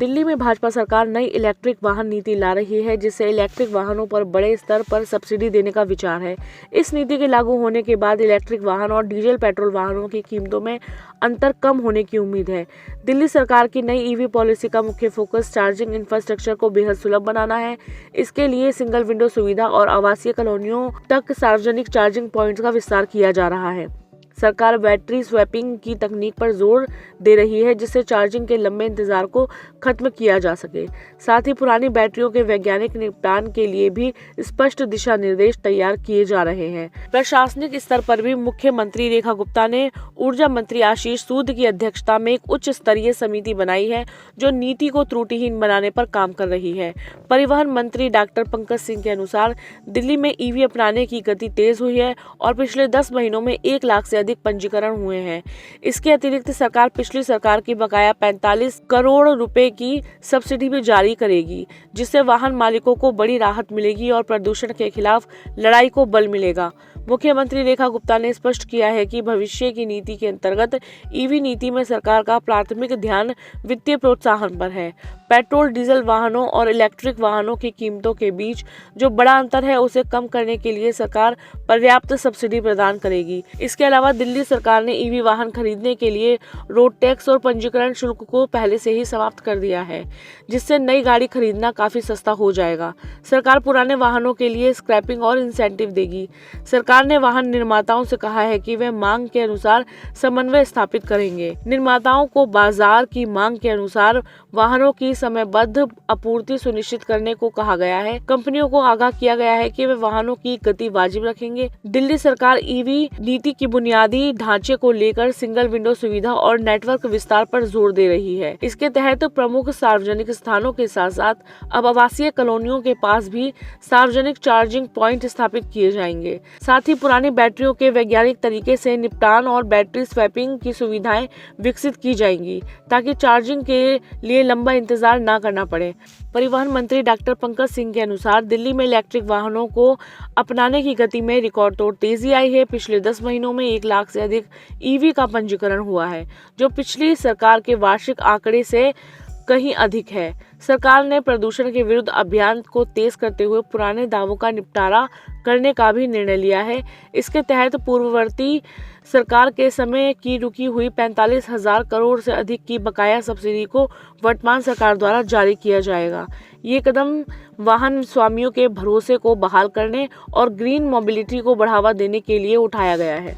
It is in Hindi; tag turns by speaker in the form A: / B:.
A: दिल्ली में भाजपा सरकार नई इलेक्ट्रिक वाहन नीति ला रही है, जिससे इलेक्ट्रिक वाहनों पर बड़े स्तर पर सब्सिडी देने का विचार है। इस नीति के लागू होने के बाद इलेक्ट्रिक वाहन और डीजल पेट्रोल वाहनों की कीमतों में अंतर कम होने की उम्मीद है। दिल्ली सरकार की नई ईवी पॉलिसी का मुख्य फोकस चार्जिंग इंफ्रास्ट्रक्चर को बेहद सुलभ बनाना है। इसके लिए सिंगल विंडो सुविधा और आवासीय कॉलोनियों तक सार्वजनिक चार्जिंग पॉइंट्स का विस्तार किया जा रहा है। सरकार बैटरी स्वैपिंग की तकनीक पर जोर दे रही है, जिससे चार्जिंग के लंबे इंतजार को खत्म किया जा सके। साथ ही पुरानी बैटरियों के वैज्ञानिक निपटान के लिए भी स्पष्ट दिशा निर्देश तैयार किए जा रहे हैं। प्रशासनिक स्तर पर भी मुख्यमंत्री रेखा गुप्ता ने ऊर्जा मंत्री आशीष सूद की अध्यक्षता में एक उच्च स्तरीय समिति बनाई है, जो नीति को त्रुटिहीन बनाने पर काम कर रही है। परिवहन मंत्री डॉक्टर पंकज सिंह के अनुसार दिल्ली में ईवी अपनाने की गति तेज हुई है और पिछले 10 महीनों में 1 लाख से अधिक पंजीकरण हुए हैं। इसके अतिरिक्त सरकार पिछली सरकार की बकाया 45 करोड़ रुपए की सब्सिडी भी जारी करेगी, जिससे वाहन मालिकों को बड़ी राहत मिलेगी और प्रदूषण के खिलाफ लड़ाई को बल मिलेगा। मुख्यमंत्री रेखा गुप्ता ने स्पष्ट किया है कि भविष्य की नीति के अंतर्गत ईवी नीति में सरकार का प्राथमिक ध्यान वित्तीय प्रोत्साहन पर है। पेट्रोल डीजल वाहनों और इलेक्ट्रिक वाहनों की कीमतों के बीच जो बड़ा अंतर है, उसे कम करने के लिए सरकार पर्याप्त सब्सिडी प्रदान करेगी। इसके अलावा दिल्ली सरकार ने ईवी वाहन खरीदने के लिए रोड टैक्स और पंजीकरण शुल्क को पहले से ही समाप्त कर दिया है, जिससे नई गाड़ी खरीदना काफी सस्ता हो जाएगा। सरकार पुराने वाहनों के लिए स्क्रैपिंग और इंसेंटिव देगी। सरकार ने वाहन निर्माताओं से कहा है कि वे मांग के अनुसार समन्वय स्थापित करेंगे। निर्माताओं को बाजार की मांग के अनुसार वाहनों की समयबद्ध आपूर्ति सुनिश्चित करने को कहा गया है। कंपनियों को आगाह किया गया है कि वे वाहनों की गति वाजिब रखेंगे। दिल्ली सरकार ईवी नीति की बुनियादी ढांचे को लेकर सिंगल विंडो सुविधा और नेटवर्क विस्तार पर जोर दे रही है। इसके तहत प्रमुख सार्वजनिक स्थानों के साथ साथ अब आवासीय कॉलोनियों के पास भी सार्वजनिक चार्जिंग पॉइंट स्थापित किए जाएंगे। साथ ही पुरानी बैटरियों के वैज्ञानिक तरीके से निपटान और बैटरी स्वैपिंग की सुविधाएं विकसित की जाएंगी, ताकि चार्जिंग के लिए लंबा इंतजार न करना पड़े। परिवहन मंत्री डॉक्टर पंकज सिंह के अनुसार दिल्ली में इलेक्ट्रिक वाहनों को अपनाने की गति में रिकॉर्ड तोड़ तेजी आई है। पिछले 10 महीनों में 1 लाख से अधिक ईवी का पंजीकरण हुआ है, जो पिछली सरकार के वार्षिक आंकड़े से कहीं अधिक है। सरकार ने प्रदूषण के विरुद्ध अभियान को तेज करते हुए पुराने दावों का निपटारा करने का भी निर्णय लिया है। इसके तहत पूर्ववर्ती सरकार के समय की रुकी हुई 45,000 करोड़ से अधिक की बकाया सब्सिडी को वर्तमान सरकार द्वारा जारी किया जाएगा। ये कदम वाहन स्वामियों के भरोसे को बहाल करने और ग्रीन मोबिलिटी को बढ़ावा देने के लिए उठाया गया है।